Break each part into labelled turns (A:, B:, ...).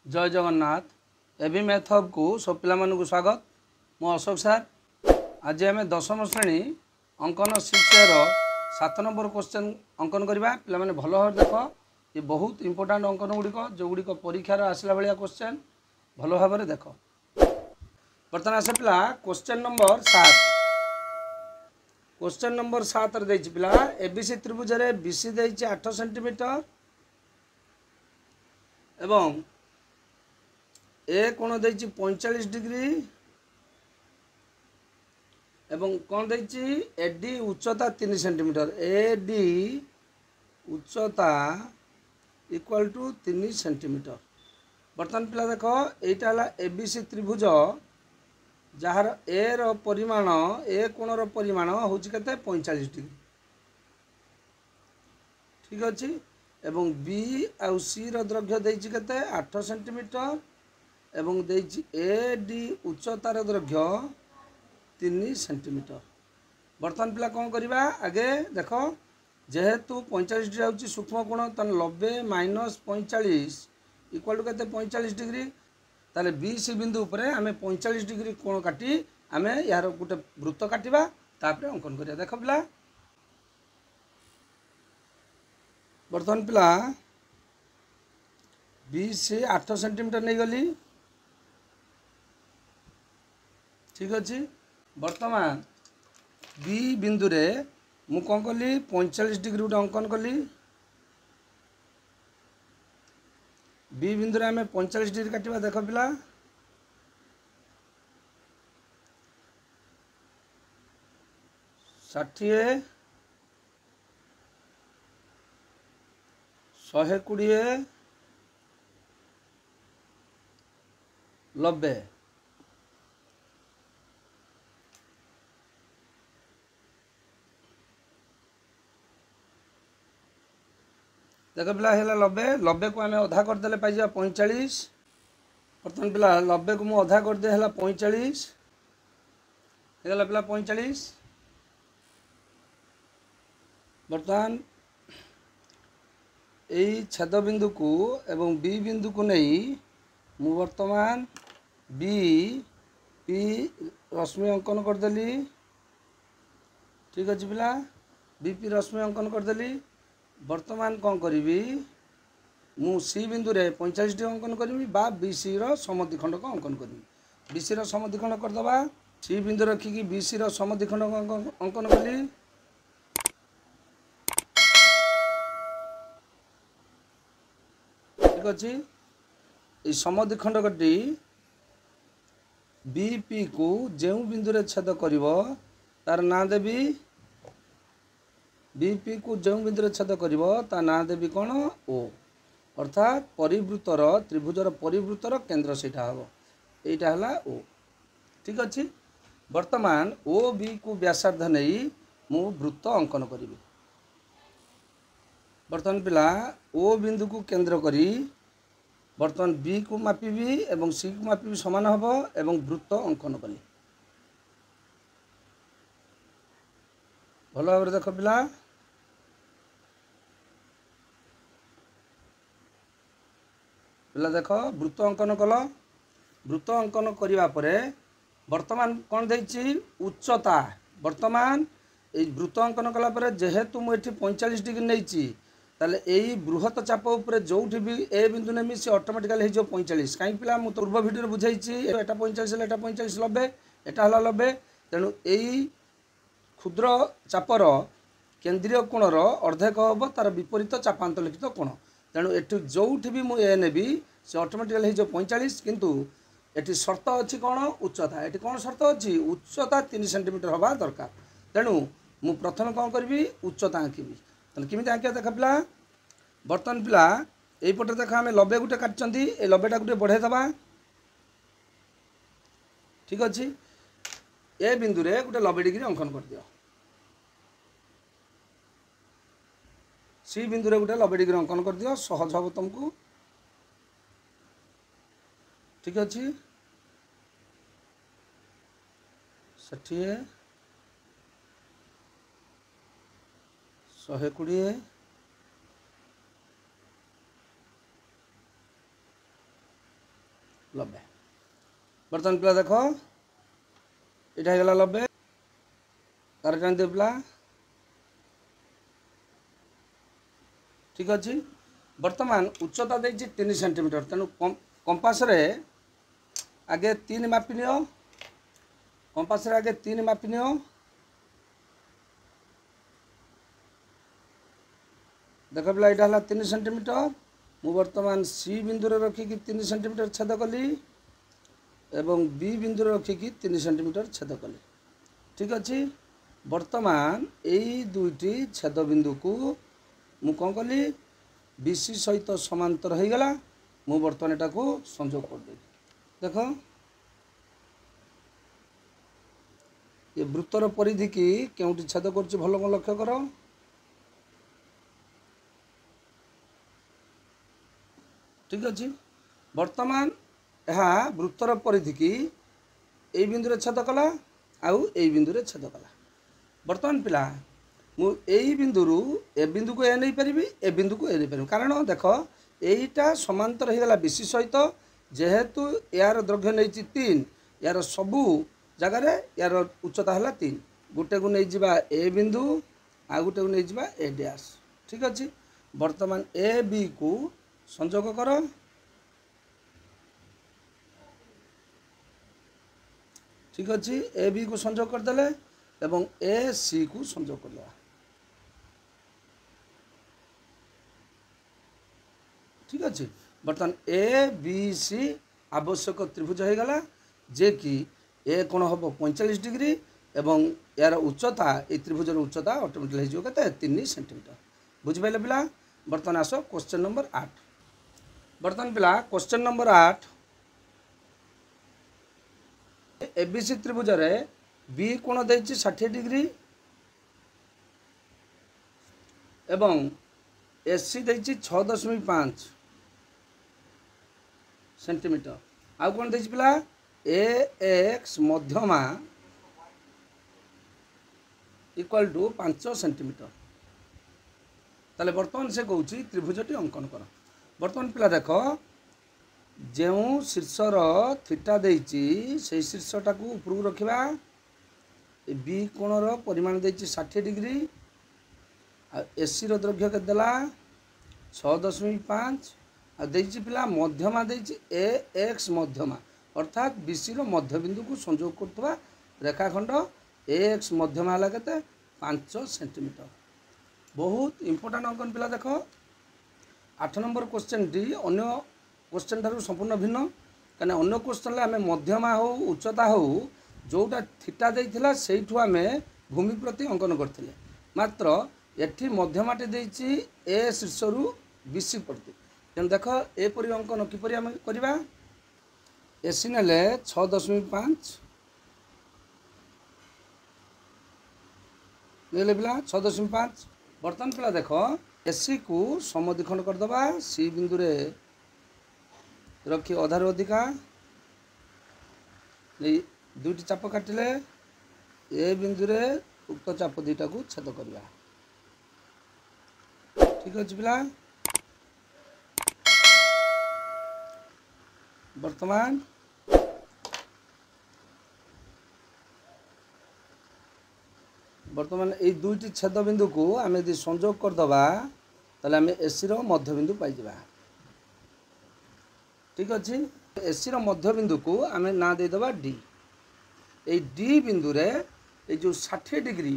A: जय Jagannath AB math hub को सब पिला स्वागत। मो अशोक सार आज आम दशम श्रेणी अंकन शिक्षार 7 नंबर क्वेश्चन अंकन करवा। पिला माने भल भाव देख, ये बहुत इंपोर्टाट अंकन गुड़िक जो गुड़िक परीक्षार आसला भाया क्वेश्चन भल भाव देख। बर्तमान आस पिला क्वेश्चन नंबर 7। क्वेश्चन नंबर 7 पिला एबीसी त्रिभुज बीसी 8 सेंटीमीटर एवं ए कोण 45 डिग्री एवं कौन एडी उच्चता 3 सेंटीमीटर। एडी उच्चता इक्वल टू 3 सेंटीमीटर। बर्तमान पिला देख एटा हला एबीसी त्रिभुज जार ए रो परिमाण ए कोण रो परिमाण होची केते 45 डिग्री, ठीक अच्छे। एवं बी आउ सी रो दैर्घ्य देछि केते 8 सेंटीमीटर एवं देछि एडी उच्चतार दैर्घ्य 3 सेंटीमीटर। बर्तमान पिला कौन करवा आगे देख, जेहेतु 45 डिग्री हूँ सूक्ष्म कोण, 90 माइनस 45 इक्वल टू के 45 डिग्री। ताले बी सी बिंदु उपरे आमे 45 डिग्री कोण काटी आमे यार गोटे वृत्त काटिबा, तापरे अंकन करिया। देख पिला बर्तमान पिला बी सी 8 सेंटीमीटर नहीं गली, ठीक अच्छे। बर्तमान बी बिंदु रे मु कौन कली 45 डिग्री गोटे अंकन कली। बी बिंदु रे आमे 45 डिग्री काटिबा। देख पिला 60 120 90। देख पिला है 90 90 को आम अधा करदे पाई 45। बर्तमान पिला 90 को मुझे अधा करदे है 45 है पिला 45। बर्तमान यही छेद बिंदु को एवं बी बिंदु को नहीं मु वर्तमान बी पी रश्मि अंकन करदेली, ठीक अच्छे पिला। बीपी रश्मि अंकन करदेली। वर्तमान कौन करी मु सी बिंदु रे 45 डिग्री अंकन करी बा बीसी समद्विखंड को अंकन करी। बीसी समद्विखंड करदबा। सी बिंदु रखिकी बीसी समद्विखंड अंकन कली। ठीक अच्छे। ये समद्विखंड कटी बीपी को जो बिंदु रे छेद करिवो तार ना देवी। बीपी को जो बिंदु छेद करिवो ता ना देवी कौन ओ, अर्थात परिवृत्तर त्रिभुजर परिवृत्तर केंद्र सेटा हबो। एटा हला ओ, ठीक अच्छे। वर्तमान ओ बी को व्यासार्ध नहीं मु वृत्त अंकन करी। वर्तमान पिला ओ बिंदु को केंद्र करी वर्तमान बी को मापिबी एवं सी को मापिबी समान हबो एवं वृत्त अंकन करी। भल भाव देख पिला पिला देख वृत्त अंकन कल। वृत्त अंकन करने पर वर्तमान कौन देछि उच्चता। वर्तमान ये वृत्त अंकन कलापर जेहेतु मुझे 45 डिग्री नहीं ताले यही बृहत चाप उपर जो भी ए बिंदु नेमी सी ऑटोमेटिकली हो 45। कहीं पिला मुझे पूर्व भिडियो बुझाई एटा 45 एटा 45 90 एटा हला 90। तेणु यही क्षुद्र चापर केंद्रीय कोणर अर्धेक हम तार विपरीत चापांतलिखित कोण। तेणु एटू जो भी मुझे नेबी से ऑटोमेटिकली हो 45। किंतु एटी शर्त अच्छी कौन उच्चता। ये कौन शर्त अच्छी उच्चता 3 सेंटीमीटर हवा दरकार। तेणु मु प्रथम कौन करी उच्चता आँकबी। केमी आँकिया देख पिला। बर्तमान पिला यहीपटे देख आम 90 गोटे काटि 90टा गोटे बढ़े दबा, ठीक अच्छे। ए बिंदु रे गोटे 90 डिग्री अंकन कर दियो। सी बिंदु रे गोटे 90 डिग्री अंकन कर दियो, सहज हम तुमको, ठीक अच्छे। 60 120 90 बर्तमान पिला देख यहाँ होगा 90 तार टाणी दियो पिला ठीक अच्छे बर्तमान उच्चता देती 3 सेंटीमीटर तेणु कंपास रे आगे 3 मापी नियो कंपास रे आगे 3 मापी नियो देख पिला यहाँ है 3 सेंटीमीटर मु बर्तमान सी बिंदु रे रखिकी 3 सेंटीमीटर छेद कली एवं बी बिंदु रे रखिकी 3 सेंटीमीटर छेद कली ठीक अच्छे बर्तमान यही दुईटी छेद बिंदु को मु कौन कली बीसी सहित समांतर हो गला मु बर्तमान एटा को संयोग कर दे देख ये वृत्तर परिधि की केउटी छेद कर भल लक्ष्य कर ठीक अच्छे बर्तमान यह वृत्तर परिधि की ए बिंदु रे छेद कला आउ ए बिंदु रे छेद कला बर्तमान पिला मु एई बिंदुरु ए बिंदु को ए नहीं पारि ए बिंदु को ए नहीं पारि कारण देख यहीटा समांतर हो गला बीसी सहित जेहेतु यार दैर्घ्य नहीं 3 यार सबू जगार यार उच्चता है 3 गोटे को नहीं जा ए बिंदु आ गोटे को नहीं जा ए डैश ठीक अच्छे बर्तमान ए बी को संयोग कर ठीक अच्छे ए बी को संयोग करदे एवं ए सी को संयोग कर ठीक अच्छे बर्तमान ए बी सी आवश्यक त्रिभुज हो गला जे कि ए कोण हम 45 डिग्री एवं यार उच्चता ये त्रिभुजर उच्चता ऑटोमेटिकली हो के 3 सेंटीमीटर बुझिपारे पिला बर्तमान आस क्वेश्चन नंबर 8 बर्तमान पिला क्वेश्चन नंबर 8 एबीसी त्रिभुज रे बी कोण देछि 60 डिग्री एवं एससी देछि 6.5 सेंटीमीटर आउ कौन देछि पिला ए एक्स मध्यमा इक्वल टू 5 सेंटीमीटर ताले बर्तमान से कहूँ त्रिभुजटी अंकन कर बर्तमान पिला देख जो शीर्षर थीटा देछि से शीर्षटा को ऊपर रखा बी कोणर परिमाण देछि 60 डिग्री एसी दैर्घ्य के देला 6.5 आ देछि पिला मध्यमा देछि ए एक्स मध्यमा अर्थात बीसी रो मध्यबिंदु को संयोग करथवा रेखाखंड ए एक्स मध्यमा हला केते 5 सेंटीमीटर बहुत इंपोर्टेंट अंकन पिला देख 8 नंबर क्वेश्चन टी अन्य क्वेश्चन ठारू संपूर्ण भिन्न कने अन्य क्वेश्चन आम मध्यमा हो उच्चता हो जोटा थीटा देइथिला सेइठु आम भूमि प्रति अंकन करथिले मात्र एठी मध्यमाटे देछि ए शीर्षरु बीसी प्रति तेन देख एपरि अंकन किपरि आम करबा एसी नेले 6.5 ले पिला 6.5 बर्तमान पिला देख एसी को समद्विखंड करदबा सी बिंदु रे रखी अधार अधिका दुईटी चाप काटिले ए बिंदु रे उक्त चाप दुईटा को छेद करवा ठीक अच्छे पिला वर्तमान बर्तमान ये दुईटी छेद बिंदु को आम यदि संयोग करदबा ताले आम एसी रो मध्य बिंदु पाइबा ठीक अच्छे एसी रो मध्य बिंदु को आम ना देदबा डी ए डी बिंदु रे ए जो 60 डिग्री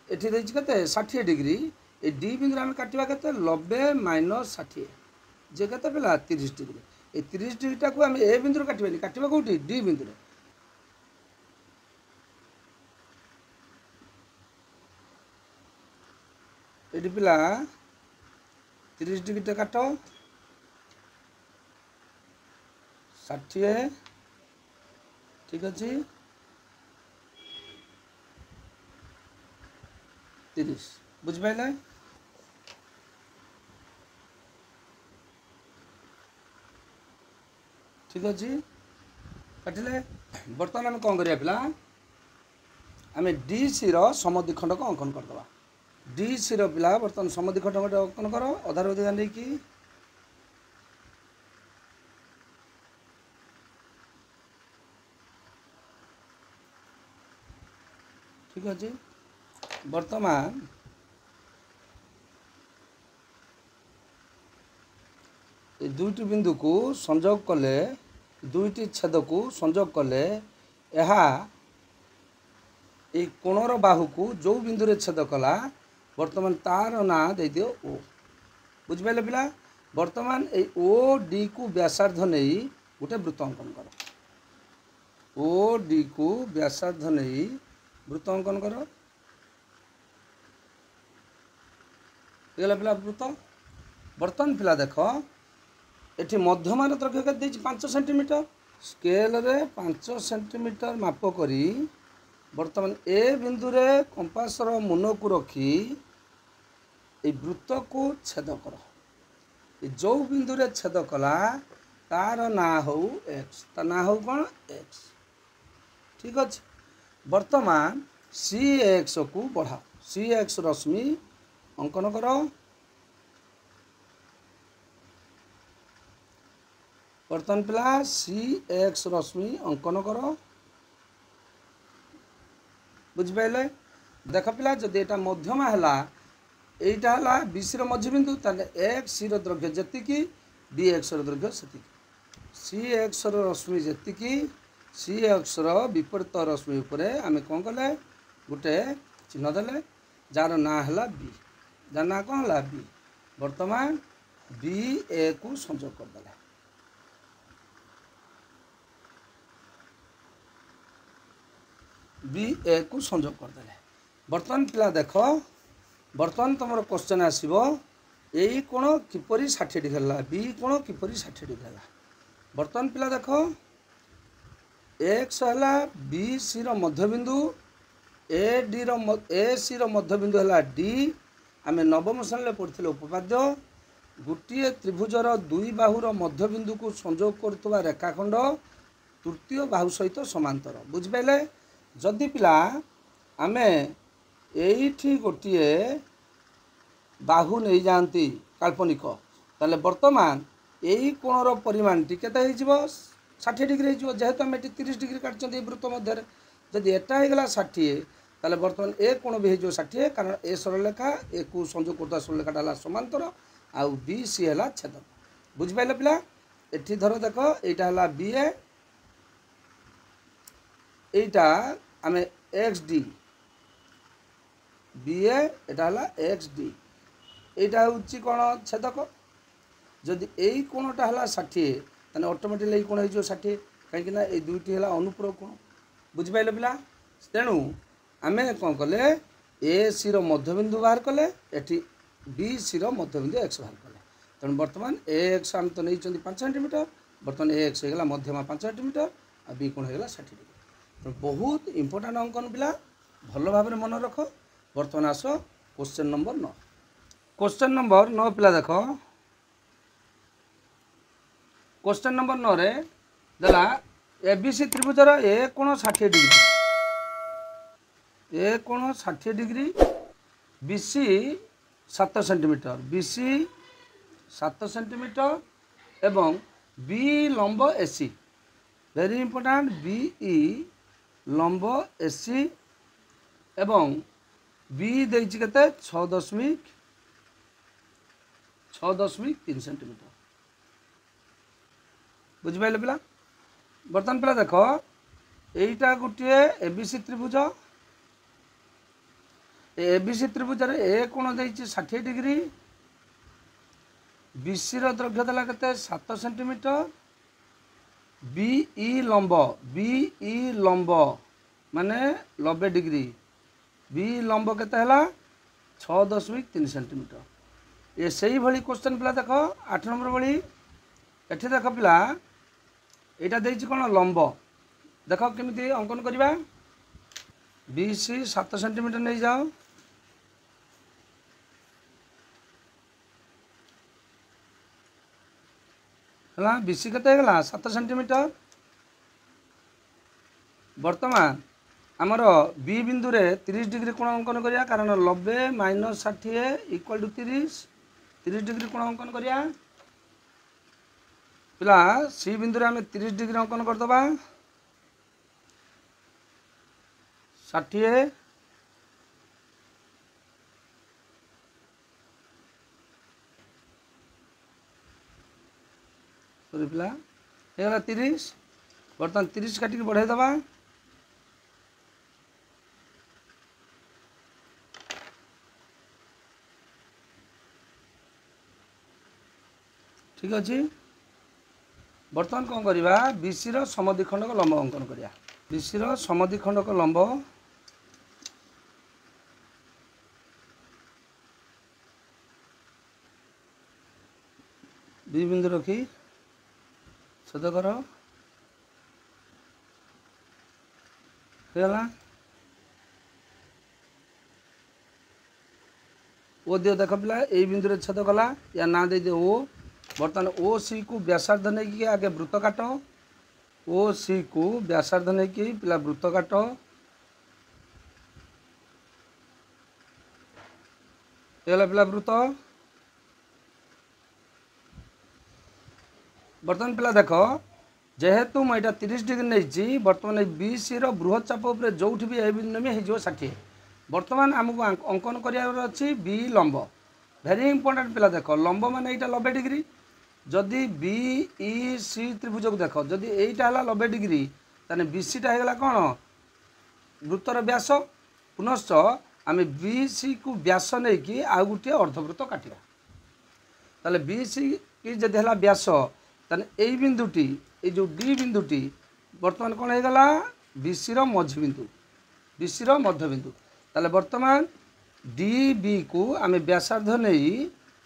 A: एठी देछि कते 60 डिग्री ए डी बिंदु आम काटिबा कते 90 माइनस 60 जे कते पेला 30 डिग्री ए 30 डिग्री टा को आम ए बिंदु रे काटिबानी काटिबा कोठी डी बिंदु रे एटी पिला 30 डिग्री टा काट 60 ठीक अच्छे 30 बुझिपाइले ठीक अच्छे काटिले बर्तमान आम कौन करिया पिला आम डी सी रो समद्विखंड को अंकन करदबा डी सी रो पिला बर्तमान समद्विखंड को अंकन कर अधार अधिकार नहीं कि ठीक अच्छे बर्तमान ए दुईटी बिंदु को संजोग कले दुईटी छेद को संजोग कले यह कोणर बाहु को जो बिंदु रे छेद कला बर्तमान तार ना दे दियो ओ बुझिपारे पिला बर्तमान ए ओ डी को व्यासार्ध नहीं गोटे वृत्त अंकन कर ओ डी को व्यासार्ध नहीं वृत्त अंकन कर पिला वृत्त बर्तमान पिला देख एटी मध्यमान दैर्घ्य के 5 सेंटीमीटर स्केल रे 5 सेंटीमीटर माप करी बर्तमान ए बिंदु रे कंपासर मुन को रखी ए वृत्त को छेद कर जो बिंदु रे छेद कला तार ना हो एक्स ता ना हो कौन एक्स ठीक अच्छे बर्तमान सी एक्स को बढ़ा सी एक्स रश्मि अंकन कर बर्तमान पिला सी एक्स रश्मि अंकन कर बुझिपारे देख पिला जदि एटा मध्यमा है এইটা হল বিসি মধ্যবিন্দু তাহলে এক্স সি दैर्घ्य যেতিকি বি এক্স दैर्घ्य সেতিকি সি এক্স রশ্মি যেতিকি সি এক্স বিপরীত রশ্মি উপরে আমি কম কলে গোटे চিহ্ন দেলে যার না হল বি যার না কম হল বি বর্তমান বি ए को संजोग करदेले बी ए को संजोग करदेले बर्तमान पिला देख बर्तमान तुम क्वेश्चन आसो यही कोण किपरि 60 डिग्री है बी कोण किपरि 60 डिग्री है बर्तमान पिला देख एक्स है B C मध्यबिंदु A D A सी मध्यबिंदु है डी आम नवम श्रेणी पढ़ी उपपाद्य गोटे त्रिभुजर दुई बाहुर मध्यबिंदु को संजोग करुवा रेखाखंड तृतीय बाहु सहित समांतर बुझिपारे जदि पिला आमे एठी गोटे बाहु नहीं जाती काल्पनिक ताले बर्तमान यही कोणर परिमाण टी केते 60 डिग्री जेहेतु आम 30 डिग्री काटछन वृत्त मध्य जदि एटा हो गला 60 ताले बर्तमान ए कोण भी हो 60 कारण ए सरलरेखा ए को संजोग करता सरलरेखाटा है समांतर आउ बी सी है छेदक बुझिपारे पिला एठी धर देख एटा है बी एटा आम एक्स डी बी एटा है एक्स डी एटा हूँ कौन छेदक जदि यही कोणटा है 60 ताने ऑटोमेटिकली कोण हो 60 कहीं दुईटी है अनुपूरक कोण बुझिपारे पिला तेणु आम कौन कले ए सी मध्यबिंदु बाहर कले एटी बी सी मध्यबिंदु एक्स बाहर कले तेणु बर्तमान ए एक्स आम तो नहीं 5 सेंटीमीटर बर्तमान ए एक्स होगा मध्यमा 5 सेंटीमीटर आ बी कोण होगा 60 डिग्री तेणु बहुत इंपोर्टाट अंकन पिला भल भाव मन रख बर्तमान आस क्वेश्चन नंबर 9 क्वेश्चन नंबर 9 पिला देख क्वेश्चन नंबर 9 रे देला एबीसी त्रिभुजर ए कोण 60 डिग्री ए कोण 60 degree BC 7 centimetre BC 7 centimetre एवं बी लंब एसी वेरी इंपोर्टेंट बीई लंब एसी एवं बी देछि केते 6.3 सेंटीमीटर बुझिपारे पिला बर्तमान पिला देख यहीटा गोटे एबीसी त्रिभुज एबीसी त्रिभुज ए कोण देछि 60 डिग्री बीसी दैर्घ्य देला केते 7 सेंटीमीटर बीई लंब माने 90 डिग्री बी लंब केते हला 6.3 सेंटीमीटर ये सही भली क्वेश्चन पिला देख 8 नंबर भली एठी देख पिला एटा देछि कोन लंब देख केमिति अंकन करिबा बीसी 7 सेंटीमीटर नहीं जाओ हला बीसी केते गला 7 सेंटीमीटर वर्तमान आमर बी बिंदु रे 30 डिग्री कोण अंकन करिया कारण 90 - 60 इक्वल टू 30 डिग्री कोण अंकन करिया पिला सी बिंदु रे आम 30 डिग्री अंकन कर दबा 60 सॉरी पिला हेगला 30 बर्तमान 30 काटिक बढ़ाई दबा ठीक अच्छे बर्तमान कौन करवा बीसी समद्विखंडक लंब अंकन करिया बीसी समद्विखंडक लंब बी बिंदु रखी छेद कर ओ दियो देख पिला ए बिंदु रे छेद कला या ना दे दियो ओ बर्तमान ओ सी को व्यासार्ध नहीं कि आगे वृत्त काट ओ सी को व्यासार्ध नहीं कि पिला वृत्त काट पिला वृत्त बर्तमान पिला देख जेहेतु मुझे 30 डिग्री नहीं बर्तमान बी सी बृहत चाप जो भी ए बिंदु में हो 60 बर्तमान आमको अंकन करार अच्छी बी लंब भेरी इंपोर्टाट पिला देख लंब मान यहाँ 90 डिग्री जदि बी ई सी त्रिभुज को देख जदि यहीटा है 90 डिग्री ताने बी सीटा होगा कौन वृत्तर व्यास पुनश्च आम बी सी को व्यास नहीं कि आउ गोटे अर्धवृत्त काटिया ताले बी सी की जदि है व्यास ताने यही बिंदुटी ये जो डी बिंदुटी बर्तमान कौन होगा बी सी मझी बिंदु बी सी मध्य बिंदु ताले बर्तमान डी बी को आम व्यासार्ध नहीं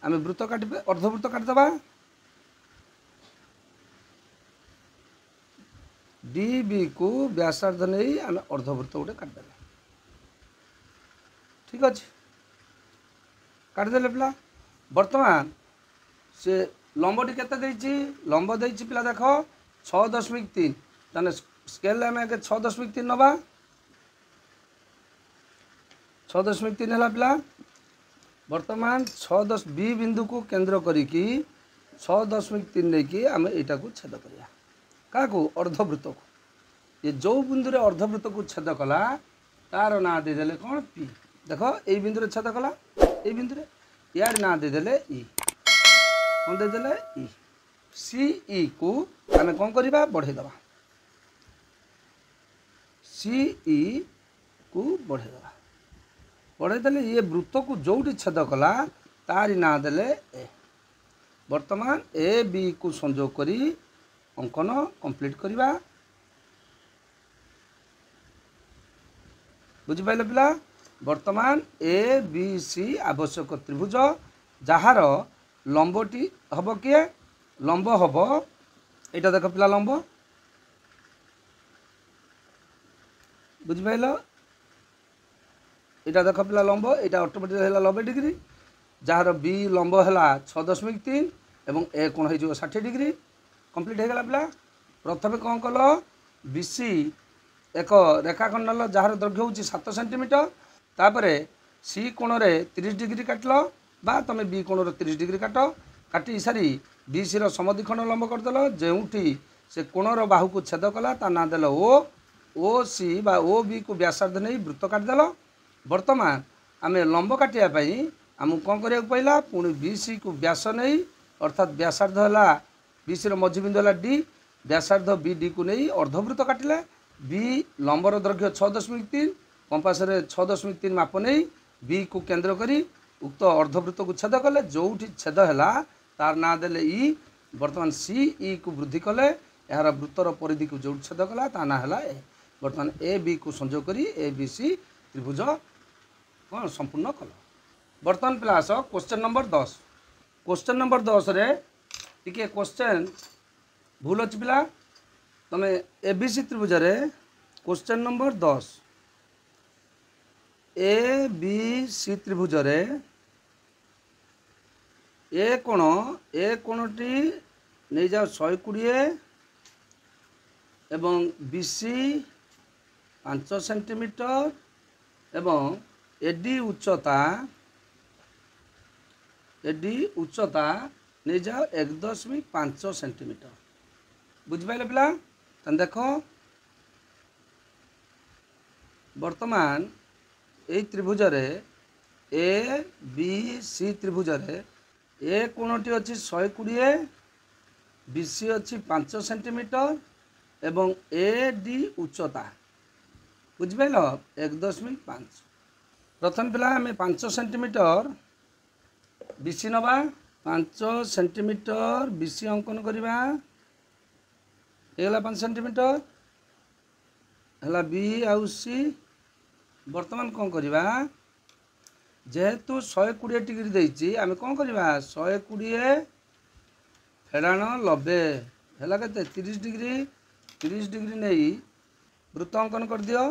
A: आम वृत्त काट अर्धवृत्त काटिदेबा डी बी को व्यासार्ध नहीं आम अर्धवृत्त गोटे काटिदेला ठीक अच्छे काटिदेले पिला बर्तमान से लंबटी केते लंब देछि पिला देख 6.3 ताने स्केल आम आगे 6.3 नवा 6.3 है पिला बर्तमान 6 बी बिंदु को केंद्र करिकी 6.3 नहीं कि आम यहाँ को छेद करिया क्या को अर्धवृत्त को ये जो बिंदु अर्धवृत्त को छेद कला तार ना देदेले कौन पी देख ये बिंदु छेद कला ये बिंदु यार ना देदेले ई कौन देदेले ई सी ई को आम कौन करवा बढ़ेदबा सी ई को बढ़ेदबा बढ़ेदेले ये वृत्त को जोटी छेद कला तारी ना देले ए वर्तमान ए बी को संजोग करी अंकन कंप्लीट करवा बुझिपारे पिला वर्तमान ए बी सी आवश्यक त्रिभुज जार लंबटी हम किए लंब हम यहाँ देख पिला लंब बुझिपार यहाँ देख पिला लंब यहाँ ऑटोमेटिक है 90 डिग्री जार बी लंब है 6.3 एवं ए कोण हो 60 डिग्री कंप्लीट होगा पिला प्रथम कौन कल बीसी एक रेखाखंडल जार दैर्घ्य हूँ 7 सेंटीमीटर तापर सी कोण रे 30 डिग्री काटल बा तुम बी कोण 30 डिग्री काट काटी सारी बी सी समद्विखंड लंब करदेल जोटी से कोणर बाहू को छेद कला ता ना देल ओ सी बा ओ बी को व्यासार्ध नहीं वृत्त काटिदेल बर्तमान आम लंब काटापी आमको कौन करा पड़ा पुणी बी सी को व्यास नहीं अर्थात व्यासार्ध है बी सी मझी बिंदु है डी व्यासार्ध बी डी को नहीं अर्धवृत्त काटिले बी लंबर दैर्घ्य 6.3 कंपास 6.3 माप नहीं बी को केंद्र करी उक्त अर्धवृत्त को छेद कले जोटी छेद है तार ना देले ई बर्तमान सी ई को वृद्धि कले यार वृत्तर परिधि को जो छेद कला ता ना है ए बर्तमान ए बी को संजोग करी ए बी सी त्रिभुज कौन संपूर्ण कल बर्तमान पिला आस क्वेश्चन नंबर 10 क्वेश्चन नंबर 10 रे टिके क्वेश्चन भूल अच्छी पिला तुम ए बी सी त्रिभुज रे question number 10 A B C त्रिभुज रे ए कोणटी नहीं जाओ 120 एवं बी सी 5 सेंटीमीटर एवं एडी उच्चता नहीं जाओ 1.5 सेंटीमीटर बुझिपारे पिला देख वर्तमान यही त्रिभुज रे ए बी सी त्रिभुज रे ए कोणटी अच्छी 120 BC अच्छी 5 सेंटीमीटर एवं AD उच्चता बुझिपाल 1.5। प्रथम पिला आम 5 सेंटीमीटर BC नवा 5 सेंटीमीटर BC अंकन करवा होगा 5 सेंटीमीटर है B आउ C। बर्तमान कौन करवा जेहेतु 120 डिग्री देती आम कौन करवा 120 फेराण 90 है के 30 डिग्री नहीं वृत्त अंकन कर दियो।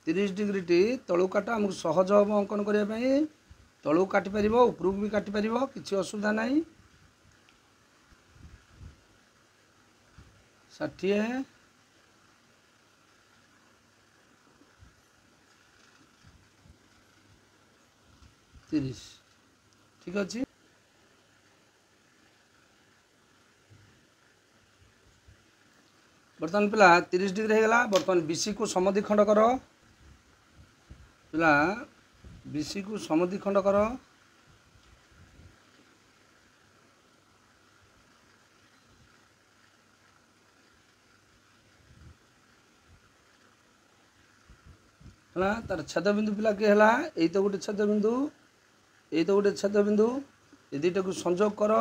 A: 30 डिग्री टी तलू काट आमको सहज हम अंकन करने तलू काटिपर उपरକୁ भी काटिपर किसी असुविधा नहीं। 60 30 ठीक अच्छे। बर्तमान पिला 30 डिग्री होगा। बर्तमान BC को समद्विखंड कर पिला BC को समद्विखंड कर है तार छेद बिंदु पिला किए है यही तो गोटे छेद बिंदु यही तो गोटे छेद बिंदु ये दुईटा को संजोग कर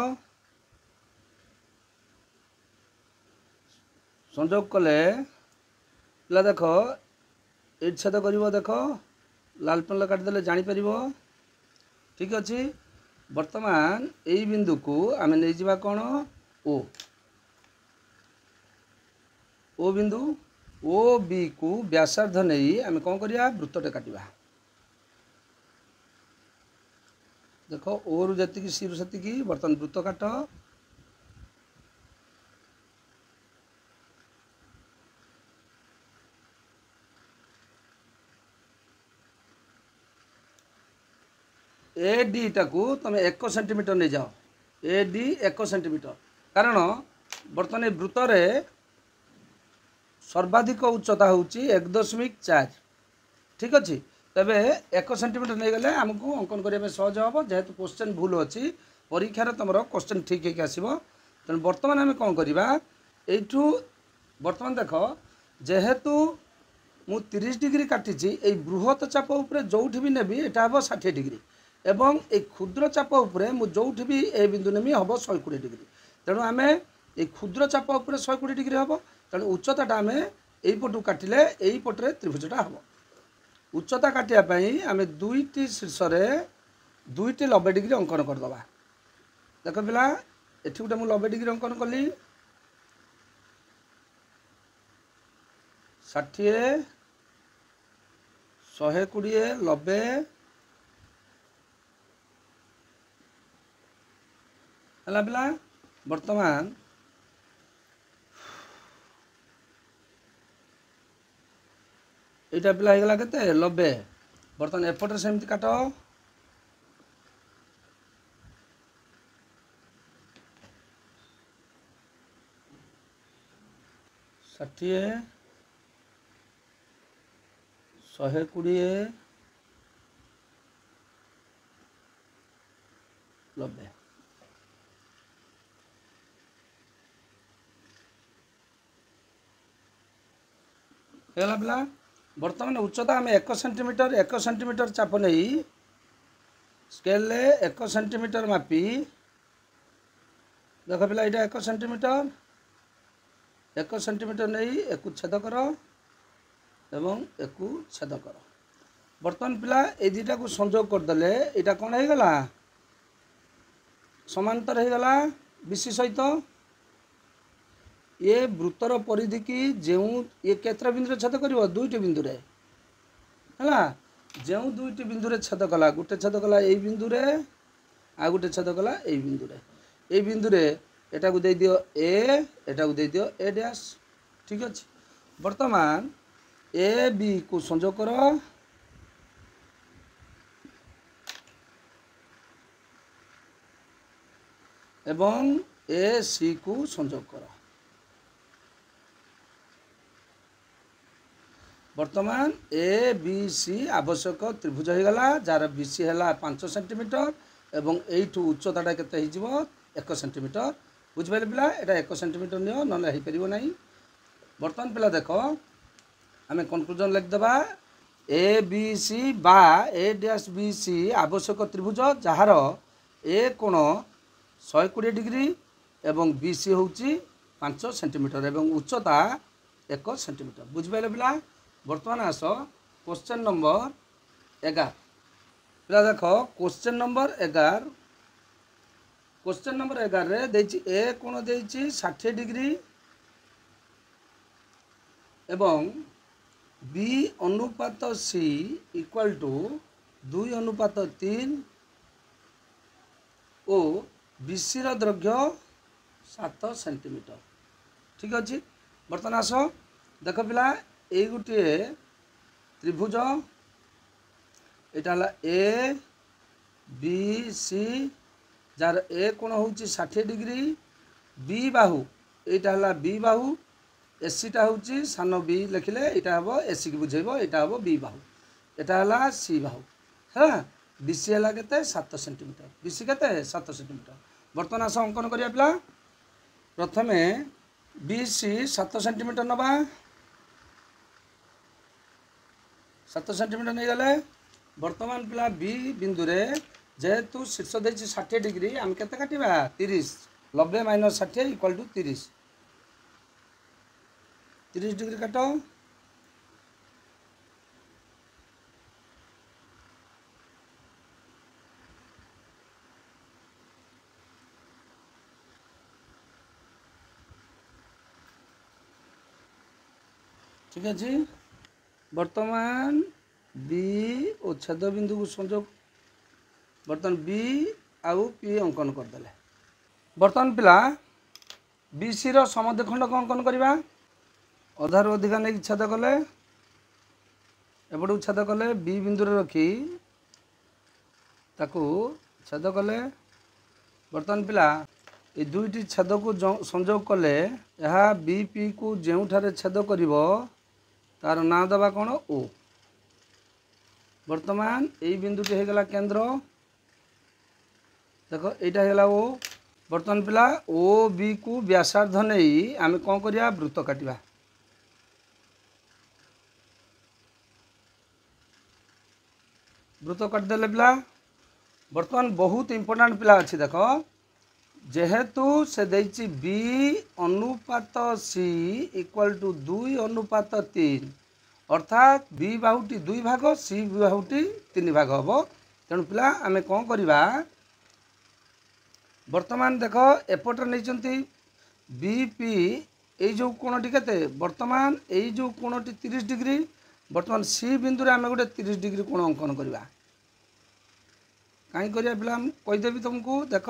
A: संजोग कले पिला देख ये छेद कर देख लाल पेन काटिदेले जापर ठीक अच्छे। बर्तमान यही बिंदु को आम नहीं जावा कौन ओ बिंदु ओ बी को व्यासार्ध नहीं आम कौन करिया वृत्तटे काटिबा। देख ओ रु जी सी रु से बर्तमान वृत्त काट AD टाकू तुम 1 सेंटीमीटर नहीं जाओ AD 1 सेंटीमीटर कारण बर्तमान वृत्त रे सर्वाधिक उच्चता हूँ 1.4 ठीक अच्छे। तेरे 1 सेंटीमीटर नहीं गले आमको अंकन करने सहज हम जेहेतु क्वेश्चन भूल अच्छी परीक्षार तुम क्वेश्चन ठीक है आसो। तेणु बर्तमान आम कौन करवा यू बर्तमान देख जेहेतु मु 30 डिग्री काटी बृहत चाप उपर जो भी नेबी यहाँ हम 60 डिग्री एवं ए क्षुद्र चाप उपरे मु जोठी भी ए बिंदु नेमी हम 120 डिग्री। तेणु आम ए क्षुद्र चाप उपरे 120 डिग्री हम तेणु उच्चता आम यहीपटू काटिले यही पटे त्रिभुजटा हम उच्चता काटापी आम दुईटी शीर्ष दुईटी 90 डिग्री अंकन करदे। देख पिला एटी गोटे मुझे 90 डिग्री अंकन कली 60 120 90 है पिला। बर्तमान यहाँ पिला होगा के 90 बर्तमान एपटे सेमती काट 60 120 90 है पिला। बर्तमान उच्चता आम 1 सेंटीमीटर चाप नहीं स्केल 1 सेंटीमीटर मापी देख पिला यहाँ 1 सेंटीमीटर नहीं एक छेद कर एवं एक छेद कर। बर्तमान पिला ये दुईटा को संजोग करदे यहाँ कौन होगा समांतर होगा BC सहित ये वृत्तर परिधि की जो ये केतरा बिंदु छेद कर दुईटी बिंदु है जो दुईटी बिंदु छेद कला गोटे छेद कला यही बिंदु आ गोटे छेद कला यही बिंदु ये बिंदु एटा को दे दियो एटा को दे दियो A डैश ठीक अच्छे। बर्तमान AB को संजोग कर एवं AC को संजोग कर। बर्तमान ABC आवश्यक त्रिभुज होगा जार BC है 5 सेंटीमीटर एवं यू उच्चताटा के 1 सेंटीमीटर बुझिपारे पिला एटा 1 सेंटीमीटर नियो नले हो परिबो नाही। बर्तमान पिला देख आम कनक्लूजन लिखिदेबा ए बी सी बा ए डैश बी सी आवश्यक त्रिभुज जार ए कोण 120 डिग्री एवं बी सी हूँ 5 सेंटीमीटर एवं उच्चता 1 सेंटीमीटर। बुझिपारे पिला बर्तमान आस क्वेश्चन नंबर 11 पिला देख क्वेश्चन नंबर 11 क्वेश्चन नंबर 11 रे देछि ए कोण देछि 60 डिग्री एवं बी अनुपात C equal to 2:3 O B C दैर्घ्य 7 सेंटीमीटर। ठीक अच्छे बर्तमान आस देख पिला ये गोटे त्रिभुज यहाँ ए बी सी जार ए कोण हूँ 60 डिग्री बी बाहु यहाँ बी बाहु एसीटा हूँ सान बी लिखिले यहाँ हम एसी की बुझेब यहाँ हम बी बाहु यहाँ है सी बाहु है बीसी है के 7 सेंटीमीटर बीसी के 7 सेंटीमीटर। बर्तमान आस अंकन करिया पिला प्रथमे बीसी 7 सेंटीमीटर नवा 7 सेंटीमीटर नहीं गले। बर्तमान पिला बी बिंदु रे जेहेतु शीर्ष देछि 60 डिग्री आम केते काटिबा 30 90 माइनस 60 इक्वल टू 30 डिग्री काट। ठीक अच्छे बर्तमान बी और छेद बिंदु को संयोग बर्तमान बी आउ पी अंकन करदे। बर्तमान पिला बी सी रो समद्विखंड को अंकन करवा अधार अधिका नहीं छेद कले एपटू छेद कले बी बिंदु रखी ताकू छेद कले। बर्तमान पिला ये दुईटी छेद को संयोग कले यह बी पी को जेउठारे छेद करिवो तार ना दबा कौन ओ। बर्तमान यही बिंदुटी हो गला केंद्र देख यहाँ है ओ। बर्तमान पिला ओ बी को व्यासार्ध नहीं आम कौन करिया वृत्त काटिबा वृत्त काटिदेले पिला। बर्तमान बहुत इंपोर्टेंट पिला अच्छी देख जेहेतु से देछि बी अनुपात सी इक्वल टू 2:3 अर्थात बी बाहुटी 2 भाग सी बाहुटी 3 भाग हम तेणु पिला आम कौन करवा बर्तमान देख एपटे नहीं बी पी ये जो कोणटी केते बर्तमान ये जो कोणटी 30 डिग्री बर्तमान सी बिंदु आम गोटे 30 डिग्री कोण अंकन करवा कहीं करिया पिला कहीदेवी तुमको देख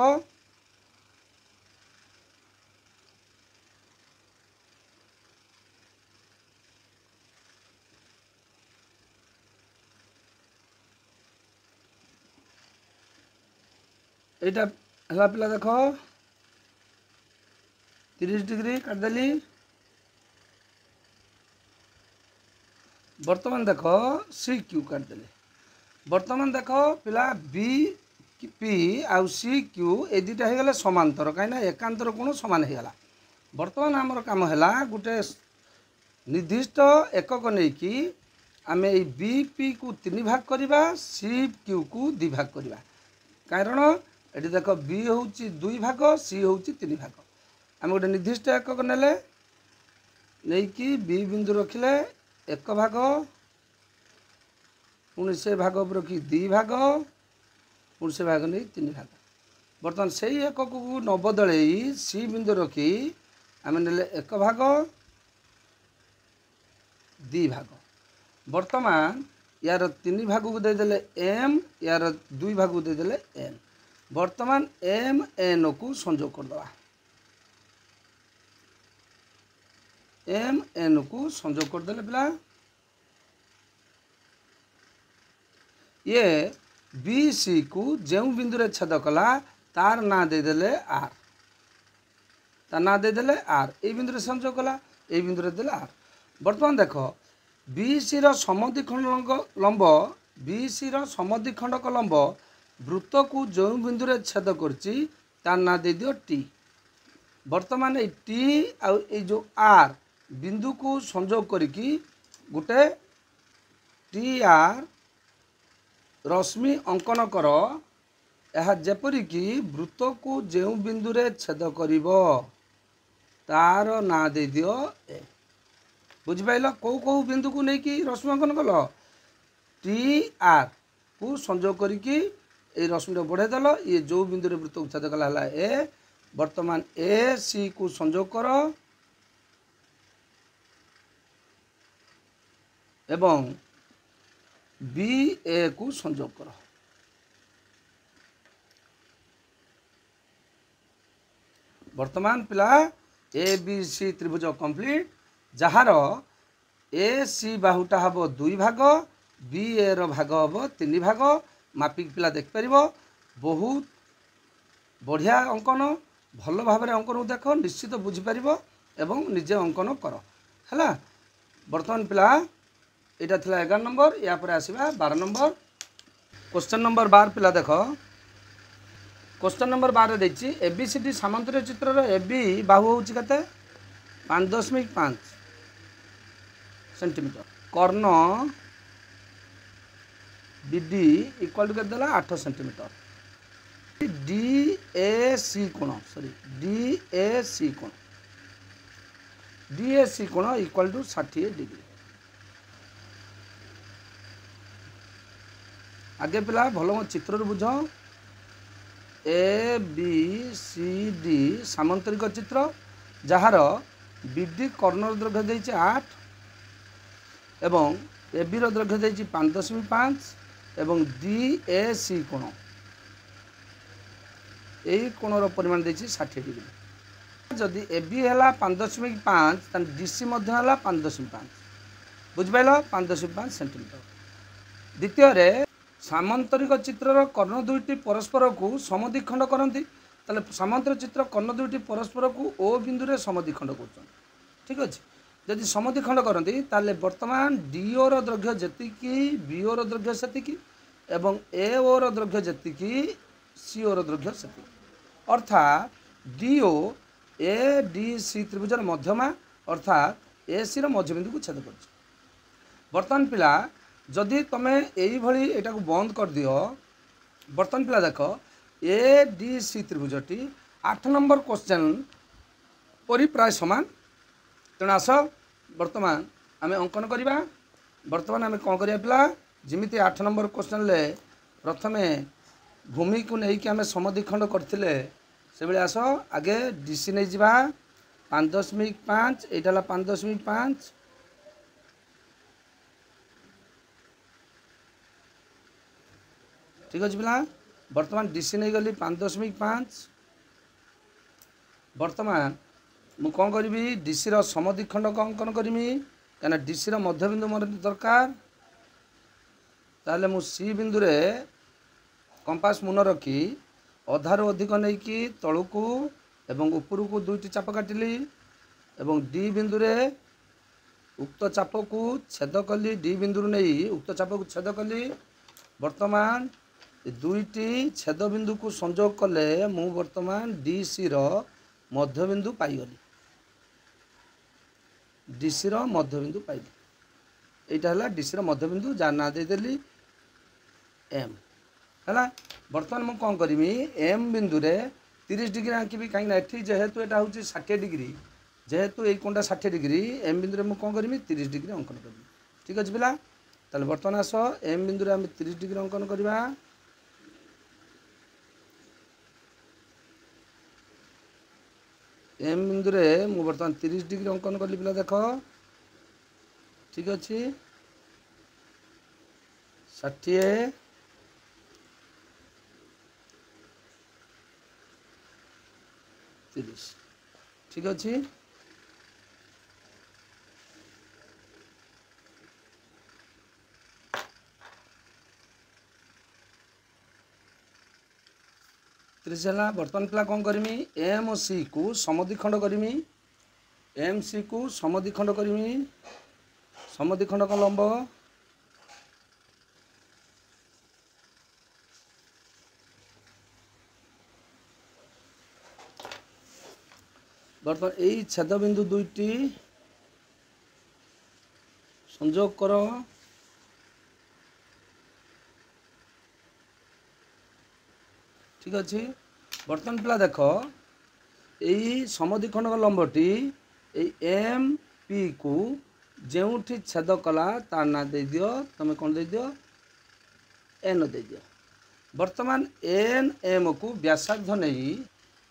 A: यहाँ है पिला देख 30 डिग्री काटदेली। बर्तमान देख सी क्यू काटदेली। बर्तमान देख पिला बी पी आउ सी क्यू ए दुटा हो गले समांतर कहीं एकांतर कोण समान हो गला। बर्तमान आमर काम है गोटे निर्दिष्ट एकक नहीं कि आम ये बी पी को 3 भाग करवा सी क्यू को 2 भाग करवा कारण ये देख बी हूँ 2 भाग सी हूँ 3 भाग आम गोटे निर्दिष्ट एकक नेले नहीं कि बी बिंदु रखिले 1 भाग पुणी से भाग रखी 2 भाग पुणी से भाग नहीं 3 भाग। बर्तमान से ही एकक को न बदल सी बिंदु रखी आम नेले 1 भाग 2 भाग। बर्तमान यार 3 भाग को देदेले एम यार 2 भाग को देदेले एन। बर्तमान एम एन को संयोग करदवा एम एन को संयोग करदेले पिला ये बी सी को जो बिंदु रे छेद कला तार ना देदेले आर तार ना देदेले आर ए बिंदु रे संयोग कला ए बिंदु रे देले आर। बर्तमान देख बी सी रो समद्विखंड लंब बी सी रो समद्विखंडक लंब वृत्त को जो बिंदु रे छेद करछि तार ना दे दियो टी बर्तमान ये टी आउ ये जो आर बिंदु को संयोग करिकी गोटे टी आर रश्मि अंकन कर यह जेपरिक वृत्त को जो बिंदु रे छेद करिवो तार ना दे दियो ए बुझिपाइल कौ कौ बिंदु को लेकिन रश्मि अंकन कल टी आर को संयोग करिकी ए रश्मि बढ़े देल ये जो बिंदु रे वृत्त को छेद कला है ए वर्तमान ए सी को संयोग कर एवं बी ए को संयोग कर वर्तमान पिला ए बी सी त्रिभुज कंप्लीट जार ए सी बाहुटा हम 2 भाग बी ए रो भाग हम 3 भाग मापिक पिला देख पार बहुत बढ़िया अंकन भल भाव अंकन देख निश्चित बुझीपर एवं निजे अंकन कर है बर्तमान पिला यहाँ थी 11 नंबर या पर आसवा 12 नंबर क्वेश्चन नंबर 12 पिला देख क्वेश्चन नंबर 12 देती एबीसीडी सामंतरिक चित्र ए बी बाहु हूँ के 5.5 सेंटीमीटर कर्ण बीडी इक्वल टू के 8 सेंटीमीटर डी ए सी कोण सॉरी डी ए सी कोण इक्वल टू 60 डिग्री आगे पिला भल मो चित्र बुझ ए बी सी डी सामंतरिक चित्र जार बीडी कर्णर दैर्घ्य देती 8 एवं ए बी दैर्घ्य देती 5.5 एवं डी ए सी कोण यही कोणर परिमाण देती 60 डिग्री जदि ए बी है 5.5 तो डी सी है 5.5 बुझिपाल 5.5 सेंटीमीटर द्वितीय सामंतरिक चित्रर कर्ण दुईटी परस्पर को समद्विखंड करती ताले सामंतरिक चित्र कर्ण दुईटी परस्पर को ओ बिंदु रे समद्विखंड कर ठीक अच्छे जदि समद्विखंड करती ताले वर्तमान डीओ रो दैर्घ्य जेतिकी बीओ रो दैर्घ्य सेतिकी एवं एओ रो दैर्घ्य जेतिकी सीओ रो दैर्घ्य सेतिकी अर्थात डीओ ए डी सी त्रिभुजर मध्यमा अर्थात ए सी रो मध्यबिंदु को छेद कर वर्तमान पिला जदि तुम यही एटा को बंद कर दियो बर्तमान पिला देख ए डी सी त्रिभुजटी 8 नंबर क्वेश्चन परी प्राय समान तेणु आस वर्तमान आम अंकन करवा वर्तमान आम कौन करिया पिला जमिति 8 नंबर क्वेश्चन ले प्रथमे भूमि को लेकिन आम समद्विखंड करथिले से बेले आस आगे डी सी नहीं जा 5.5 एटा 5.5 ठीक अच्छे पिला वर्तमान डीसी नहीं गली 5.5 वर्तमान मु कौन करी डीसी रो समद्विखंड अंकन करमी क्या डीसी रो मध्यबिंदु मोर दरकार ताले मु सी बिंदु रे कंपास मुन रखी अधारू अधिक नहीं कि तलू एवं उपरू को 2टी चाप काटिली एवं डी बिंदु रे उक्त चाप को छेद कली डी बिंदु नहीं उक्त चाप को छेद कली वर्तमान 2टी छेद बिंदु को संयोग कले मु वर्तमान डी सी रो मध्यबिंदु पाईगली डी सी रो मध्यबिंदु पाइली यहाँ है डी सी रो मध्यबिंदु जार ना देदेली एम है बर्तमान मु कौन करी एम बिंदु रे 30 डिग्री आंकी कहीं जेहेतु यहाँ हूँ 60 डिग्री जेहेतु ये कोणटा 60 डिग्री एम बिंदु रे मु कौन करी 30 डिग्री अंकन करी ठीक अच्छे पिला ताले बर्तमान आस एम बिंदु रे आम 30 डिग्री अंकन करवा एम बिंदु रे मु बर्तमान 30 डिग्री अंकन कली पिला देख ठीक अच्छे 60 30 ठीक अच्छे है बर्तमान पिला कौन करमी एम सी को समद्विखंड करमी एम सी को समद्विखंड करमी समद्विखंड का लंब बर्तमान यही छेदबिंदु दुईटी संयोग कर। ठीक अच्छे। बर्तमान पिला देख यही समद्विखंडक लंबटी एम पी को जोठी छेद कला तार ना दे दियो तुम कौन दे दियो एन दे दियो। बर्तमान एन एम को व्यासार्ध नहीं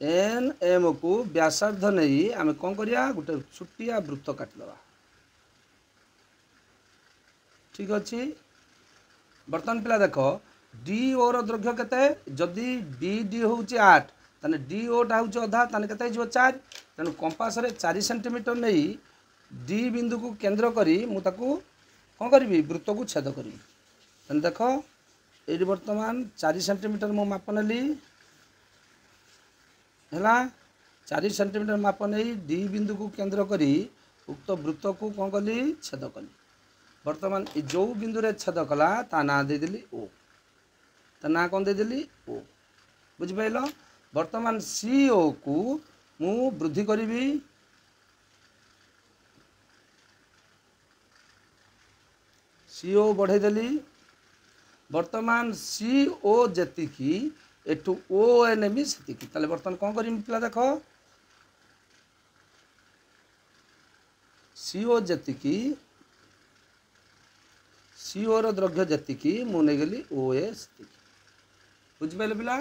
A: एन एम को व्यासार्ध नहीं आम कौन करिया गोटे छुटिया वृत्त काटिदवा। ठीक अच्छे। बर्तमान पिला देख डी ओ दैर्घ्य केते जदि डी डी हूँ 8 ताने डी ओटा हूँ अधा ताने केते हो 4 तेणु कंपास रे 4 सेंटीमीटर नहीं डी बिंदु को केंद्र करी मु ताकू कौन करी वृत्त को छेद करी। तेणु देख ये बर्तमान 4 सेंटीमीटर मु माप नेली है 4 सेंटीमीटर माप नहीं डी बिंदु को केंद्र करी उक्त वृत्त को कौन कली छेद कली। बर्तमान जो बिंदु रे छेद कला ता ना देदेली ओ ता ना कौन देदेली ओ बुझिपाइल। बर्तमान सी ओ को मु वृद्धि करी सी ओ बढ़े देली। बर्तमान सी ओ जेतिकी एठू ओ एन भी सेतिकी ताले बर्तमान कौन करी पिला देख सी ओ जेतिकी सी ओ दैर्घ्य जेतिकी मु नहीं गली ओ ए सेतिकी बुझिपाइल पिला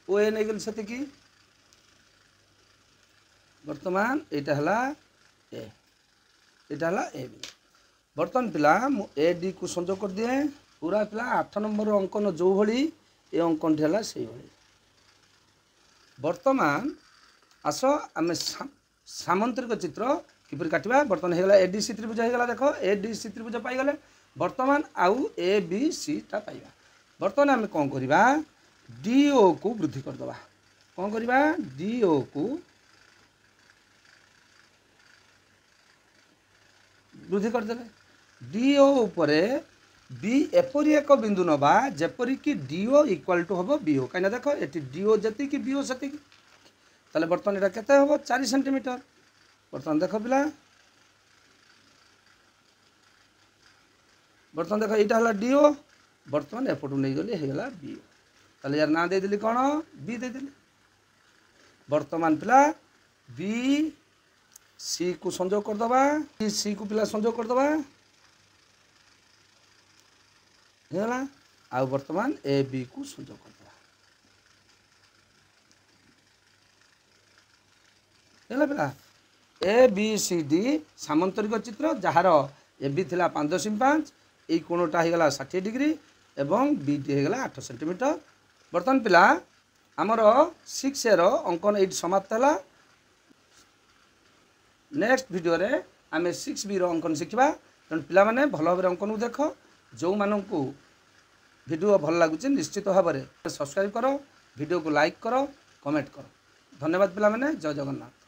A: ओ ए नहीं गली सेतिकी। बर्तमान एटा हला ए बी। बर्तमान पिला मु ए डी को संयोग कर दिए पूरा पिला 8 नंबर अंकन जो भली ए अंकन है से भली। बर्तमान आस आम सामंतरिक चित्र किपर काटिबा। बर्तमान होगा ए डी सी त्रिभुज होगा देख ए डी सी त्रिभुज पाईगले। बर्तमान आउ ए बी सी टा पाइबा। बर्तमान आम कौन करवा डी ओ को वृद्धि करदे कौन करवा डी ओ को वृद्धि करदे डी ओ उपरे बी एपरी एक बिंदु नवा जेपरी कि डी ओ इक्वाल टू हम बी ओ कहीं देख ये D O G B O से ताले बर्तमान यहाँ केते हम 4 सेंटीमीटर। बर्तमान देख पिला बर्तमान देख यहाँ है डी ओ बर्तमान एपटू नहीं गली होगा बी ओ ताले यार ना देदेली कौन बी देदेली। बर्तमान पिला बी सी को संयोग करदे सी को पिला संयोग करदे है आ बर्तमान ए बी को संयोग करदे पिला ए बी सी डी सामंतरिक चित्र जार ए बी थिला 5.5 ये कोणटा होगा 60 डिग्री एवं बी डी होगा 8 सेंटीमीटर। बर्तमान पिला आमर 6 एर अंकन ये समाप्त है। नेक्स्ट वीडियो रे आमे 6B रो अंकन शिखा। तेणु पिला माने भल भाव अंकन को देख जो मानू वीडियो भल लगुच निश्चित भाव में सब्सक्राइब करो वीडियो को लाइक करो कमेंट करो। धन्यवाद पिला माने। जय जगन्नाथ।